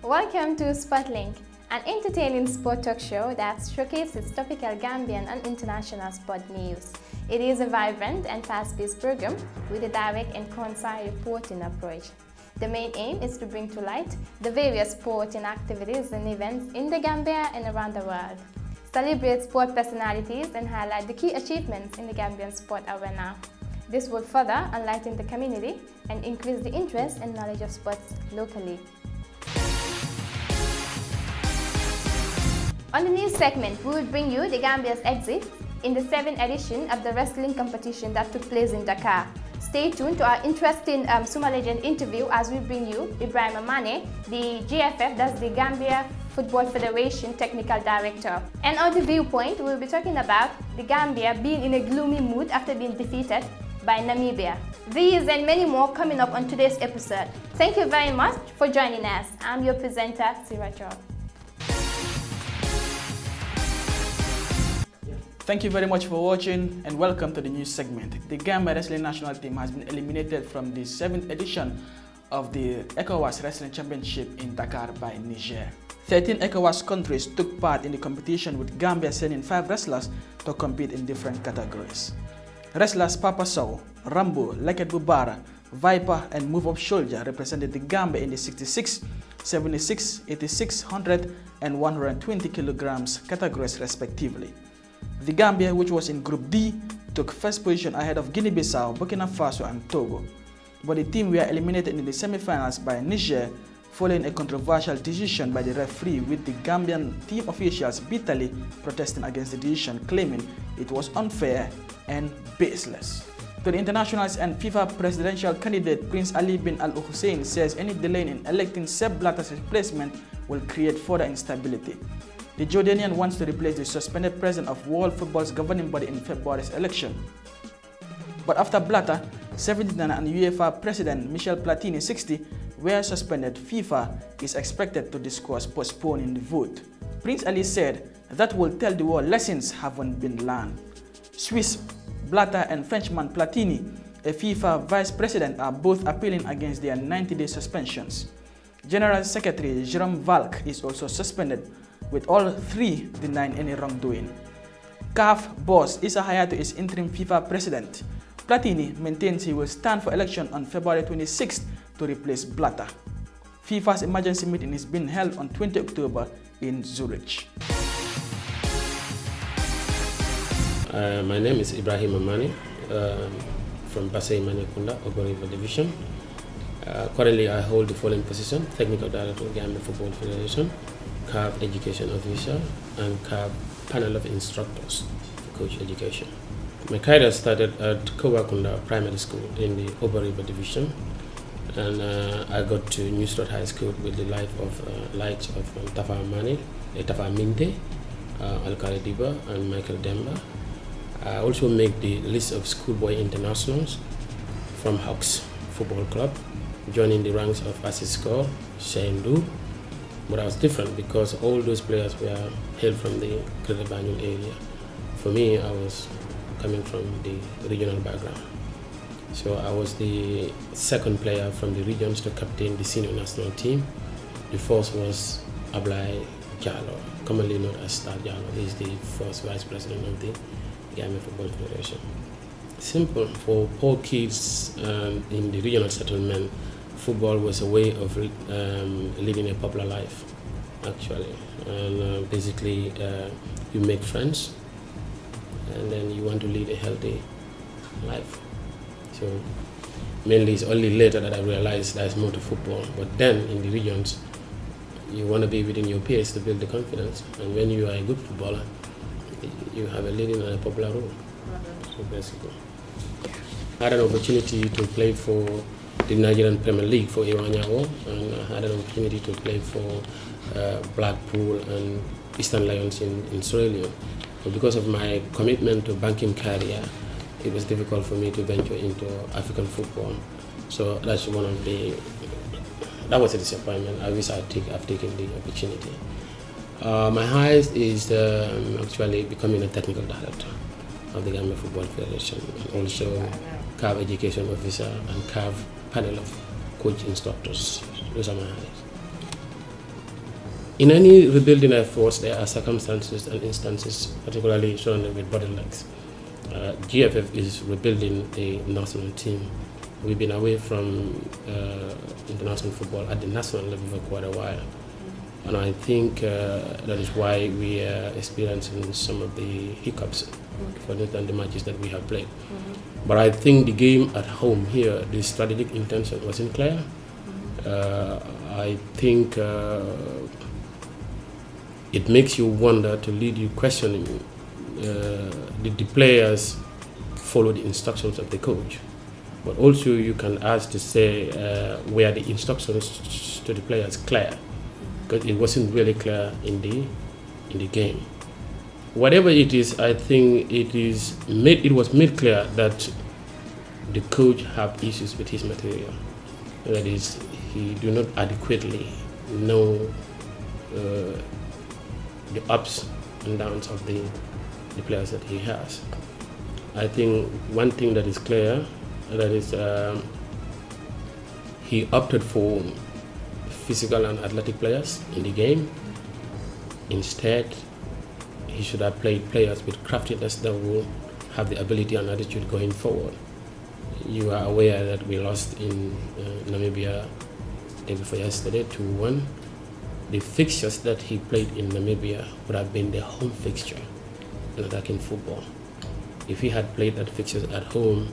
Welcome to Spotlink, an entertaining sport talk show that showcases topical Gambian and international sport news. It is a vibrant and fast-paced program with a direct and concise reporting approach. The main aim is to bring to light the various sporting activities and events in the Gambia and around the world, celebrate sport personalities and highlight the key achievements in the Gambian sport arena. This will further enlighten the community and increase the interest and knowledge of sports locally. On the news segment, we will bring you the Gambia's exit in the 7th edition of the wrestling competition that took place in Dakar. Stay tuned to our interesting Suma Legend interview as we bring you Ibrahim Amane, the GFF, that's the Gambia Football Federation Technical Director. And on the viewpoint, we will be talking about the Gambia being in a gloomy mood after being defeated by Namibia. These and many more coming up on today's episode. Thank you very much for joining us. I'm your presenter, Siracho. Thank you very much for watching and welcome to the news segment. The Gambia Wrestling National Team has been eliminated from the 7th edition of the ECOWAS Wrestling Championship in Dakar by Niger. 13 ECOWAS countries took part in the competition, with Gambia sending 5 wrestlers to compete in different categories. Wrestlers Papa Sow, Rambo, Leket Bubara, Viper and Move Up Soldier represented the Gambia in the 66, 76, 86, 100 and 120 kilograms categories respectively. The Gambia, which was in Group D, took first position ahead of Guinea-Bissau, Burkina Faso and Togo. But the team were eliminated in the semi-finals by Niger following a controversial decision by the referee, with the Gambian team officials bitterly protesting against the decision, claiming it was unfair and baseless. To the internationals and FIFA presidential candidate Prince Ali bin Al Hussein says any delay in electing Sepp Blatter's replacement will create further instability. The Jordanian wants to replace the suspended president of World Football's governing body in February's election. But after Blatter, 79 and UEFA President Michel Platini, 60, were suspended, FIFA is expected to discuss postponing the vote. Prince Ali said that will tell the world lessons haven't been learned. Swiss Blatter and Frenchman Platini, a FIFA vice president, are both appealing against their 90-day suspensions. General Secretary Jerome Valk is also suspended, with all 3 denying any wrongdoing. CAF boss Issa Hayatou is interim FIFA president. Platini maintains he will stand for election on February 26th to replace Blatter. FIFA's emergency meeting is being held on 20 October in Zurich. My name is Ibrahim Amane from Basay Manekunda, Ogo River Division. Currently, I hold the following position: Technical Director of Gambia Football Federation, CAF Education Officer, and CAF Panel of Instructors for Coach Education. My career started at Kowakunda Primary School in the Ogo River Division, and I got to New Start High School with the likes of Tafa Mane, Tafa Minte, Alkali Diba, and Michael Demba. I also make the list of schoolboy internationals from Hawks Football Club, joining the ranks of Asisco, Shendu. But I was different because all those players were hailed from the Greater Banjul area. For me, I was coming from the regional background. So I was the second player from the regions to captain the senior national team. The first was Ablai Jallo, commonly known as Star Jallo. He is the first vice president of the Gambia Football Federation. Simple. For poor kids in the regional settlement, football was a way of living a popular life, actually. And basically, you make friends, and then you want to lead a healthy life. So mainly it's only later that I realized there's more to football. But then in the regions, you want to be within your peers to build the confidence. And when you are a good footballer, you have a leading and a popular role. So basically, I had an opportunity to play for the Nigerian Premier League for Iwanyawo, and I had an opportunity to play for Blackpool and Eastern Lions in Sierra Leone. But because of my commitment to banking career, it was difficult for me to venture into African football. So that's that was a disappointment. I wish I've taken the opportunity. My highest is actually becoming a technical director of the Gambia Football Federation, and also CAF Education Officer and CAF Panel of Coach Instructors. Those are my highest. In any rebuilding efforts, there are circumstances and instances, particularly surrounded with bottlenecks. GFF is rebuilding a national team. We've been away from international football at the national level for quite a while. And I think that is why we are experiencing some of the hiccups, for instance, the matches that we have played. But I think the game at home here, the strategic intention wasn't clear. I think it makes you wonder, to lead you questioning, did the players follow the instructions of the coach? But also you can ask to say, were the instructions to the players clear? Because it wasn't really clear in the game. Whatever it is, I think it was made clear that the coach have issues with his material. That is, he do not adequately know the ups and downs of the players that he has. I think one thing that is clear, that is he opted for physical and athletic players in the game. Instead, he should have played players with craftiness that will have the ability and attitude going forward. You are aware that we lost in Namibia day before yesterday, 2-1. The fixtures that he played in Namibia would have been the home fixture in attacking football. If he had played that fixtures at home,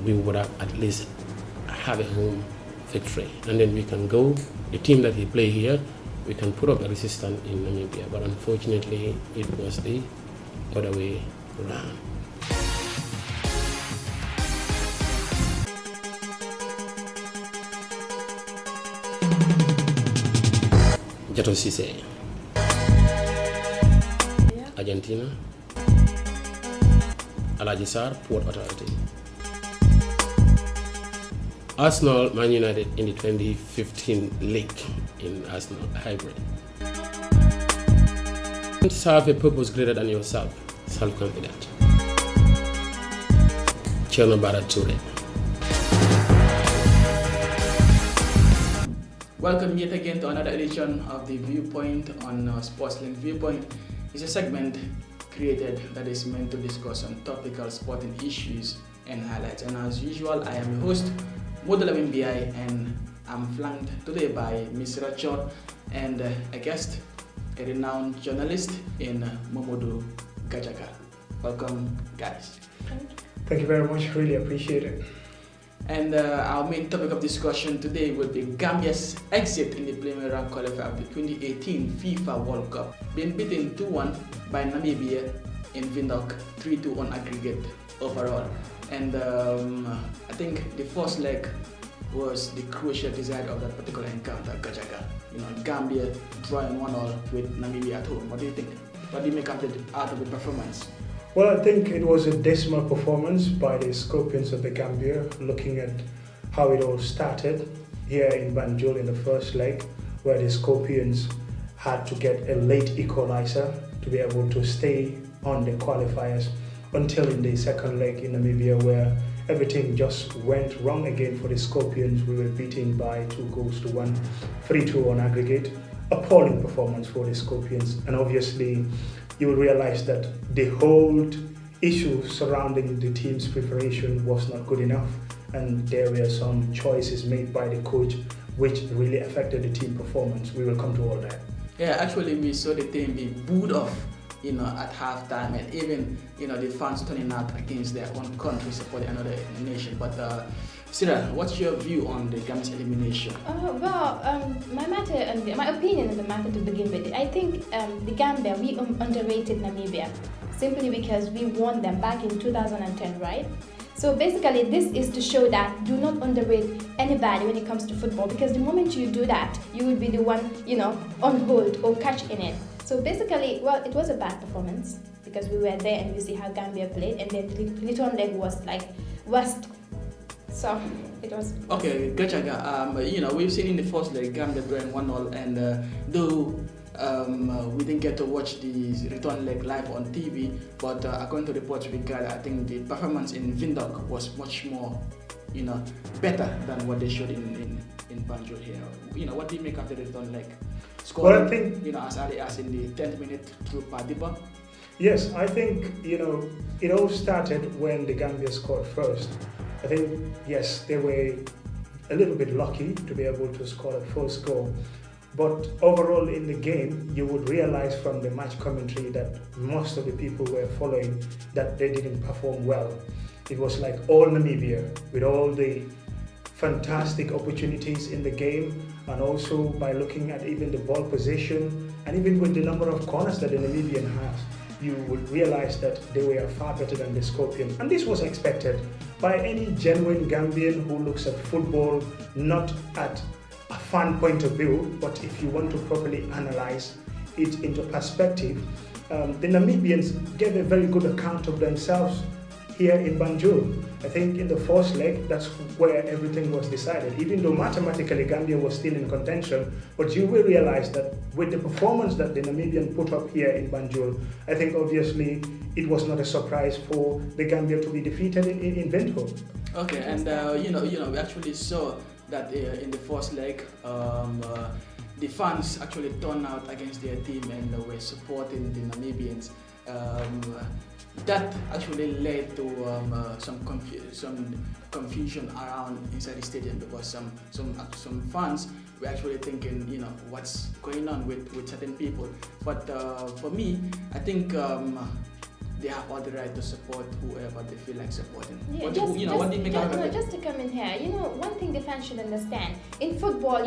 we would have at least have a home victory. And then we can go, the team that he played here, we can put up a resistance in Namibia. But unfortunately, it was the other way around. Jato Cisse, Argentina. Alaji Sarr, Port Authority. Arsenal, Man United in the 2015 league in Arsenal hybrid. Serve a purpose greater than yourself, self-confident. Cherno Bara Toure. Welcome yet again to another edition of the Viewpoint on Sportslink. Viewpoint is a segment created that is meant to discuss on topical sporting issues and highlights. And as usual, I am your host, Modelamin BI, and I'm flanked today by Ms. Rachel and a guest, a renowned journalist in Momodu Gajaga. Welcome, guys. Thank you very much. Really appreciate it. And our main topic of discussion today will be Gambia's exit in the preliminary round qualifier of the 2018 FIFA World Cup, being beaten 2-1 by Namibia in Windhoek, 3-2 on aggregate overall. And I think the first leg was the crucial decider of that particular encounter, Gajaga. Gambia drawing 1-1 with Namibia at home. What do you think? What do you make out of the performance? Well, I think it was a dismal performance by the Scorpions of the Gambia, looking at how it all started here in Banjul in the first leg, where the Scorpions had to get a late equalizer to be able to stay on the qualifiers until in the second leg in Namibia, where everything just went wrong again for the Scorpions. We were beaten by 2-1, 3-2 on aggregate. Appalling performance for the Scorpions, and obviously you will realize that the whole issue surrounding the team's preparation was not good enough, and there were some choices made by the coach which really affected the team performance. We will come to all that. Yeah, actually we saw the team be booed off, at halftime, and even, the fans turning out against their own country, supporting another nation. But Sarah, what's your view on the Gambia's elimination? My opinion on the matter to begin with, I think the Gambia, we underrated Namibia simply because we won them back in 2010, right? So basically, this is to show that do not underrate anybody when it comes to football, because the moment you do that, you will be the one, on hold or catch in it. So basically, well, it was a bad performance because we were there and we see how Gambia played, and then the return leg was like worst. So it was. Okay, Gajaga. We've seen in the first leg Gambia drawing 1-0, and though we didn't get to watch the return leg live on TV, but according to reports we got, I think the performance in Windhoek was much more, better than what they showed in in Banjul here. What do you make of the return leg? Well, Scoring, I think, as early as in the 10th minute through Padiba. yes, I think, it all started when the Gambia scored first. I think, yes, they were a little bit lucky to be able to score the first goal. But overall in the game, you would realize from the match commentary that most of the people were following that they didn't perform well. It was like all Namibia with all the fantastic opportunities in the game, and also by looking at even the ball possession and even with the number of corners that the Namibian has, you would realize that they were far better than the Scorpion. And this was expected by any genuine Gambian who looks at football not at a fan point of view, but if you want to properly analyze it into perspective. The Namibians gave a very good account of themselves here in Banjul. I think in the first leg, that's where everything was decided. Even though mathematically Gambia was still in contention, but you will realize that with the performance that the Namibian put up here in Banjul, I think obviously it was not a surprise for the Gambia to be defeated in Windhoek. Okay, and we actually saw that in the first leg, the fans actually turned out against their team and were supporting the Namibians. That actually led to some confusion around inside the stadium, because some fans were actually thinking, what's going on with certain people. But for me, I think they have all the right to support whoever they feel like supporting. Yeah, What do you make out of it? just to come in here, one thing the fans should understand, in football,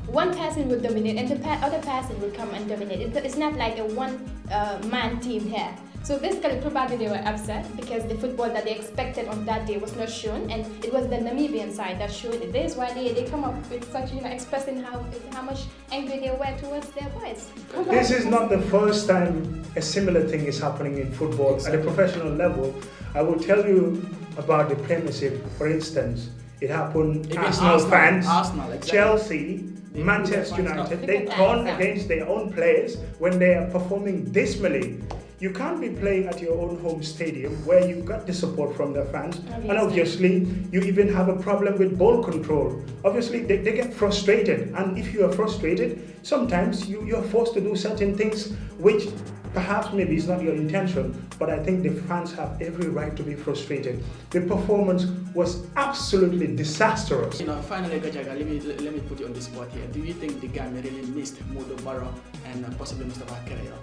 one person will dominate and the other person will come and dominate. It's not like a one-man team here. So basically, probably they were upset because the football that they expected on that day was not shown, and it was the Namibian side that showed it. This is why they come up with such, expressing how much angry they were towards their boys. This is not the first time a similar thing is happening in football. Exactly. At a professional level. I will tell you about the Premiership, for instance. It happened. Even Arsenal fans, exactly. Chelsea, Manchester United, they turn against their own players when they are performing dismally. You can't be playing at your own home stadium where you got the support from the fans. Obviously. And obviously, you even have a problem with ball control. Obviously, they get frustrated. And if you are frustrated, sometimes you are forced to do certain things which perhaps maybe is not your intention. But I think the fans have every right to be frustrated. The performance was absolutely disastrous. Finally, Gajaga, let me put you on the spot here. Do you think the Gambia really missed Modo Barrow and possibly Mustafa Kereyo?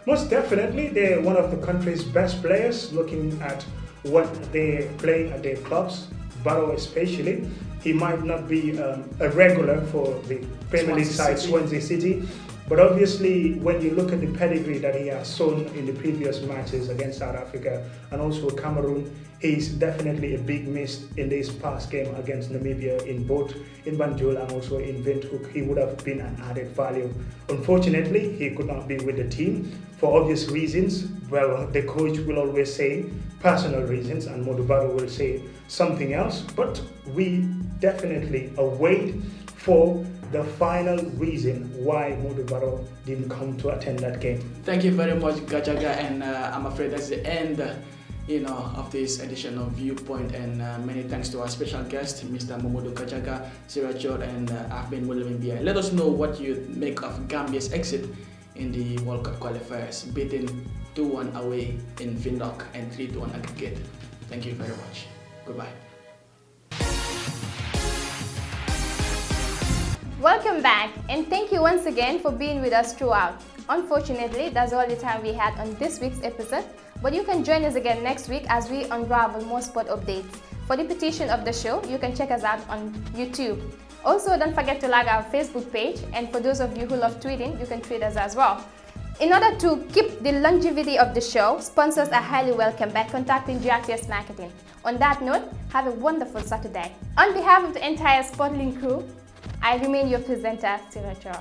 Most definitely, they're one of the country's best players. Looking at what they're playing at their clubs, Barrow especially, he might not be a regular for the Premier League side, Swansea City. But obviously, when you look at the pedigree that he has shown in the previous matches against South Africa and also Cameroon, he's definitely a big miss in this past game against Namibia in both in Banjul and also in Windhoek. He would have been an added value. Unfortunately, he could not be with the team for obvious reasons. Well, the coach will always say personal reasons, and Modubaro will say something else. But we definitely await for the final reason why Modubaro didn't come to attend that game. Thank you very much, Gajaga, and I'm afraid that's the end of this edition of Viewpoint, and many thanks to our special guest, Mr. Momodu Gajaga, Sirachor, and Ahmed Mulumibia. Let us know what you make of Gambia's exit in the World Cup qualifiers, beating 2-1 away in Windhoek and 3-1 aggregate. Thank you very much. Goodbye. Welcome back, and thank you once again for being with us throughout. Unfortunately, that's all the time we had on this week's episode, but you can join us again next week as we unravel more sport updates. For the repetition of the show, you can check us out on YouTube. Also, don't forget to like our Facebook page, and for those of you who love tweeting, you can tweet us as well. In order to keep the longevity of the show, sponsors are highly welcome by contacting GRTS Marketing. On that note, have a wonderful Saturday. On behalf of the entire Sportlink crew, I remain your presenter, Sirachor.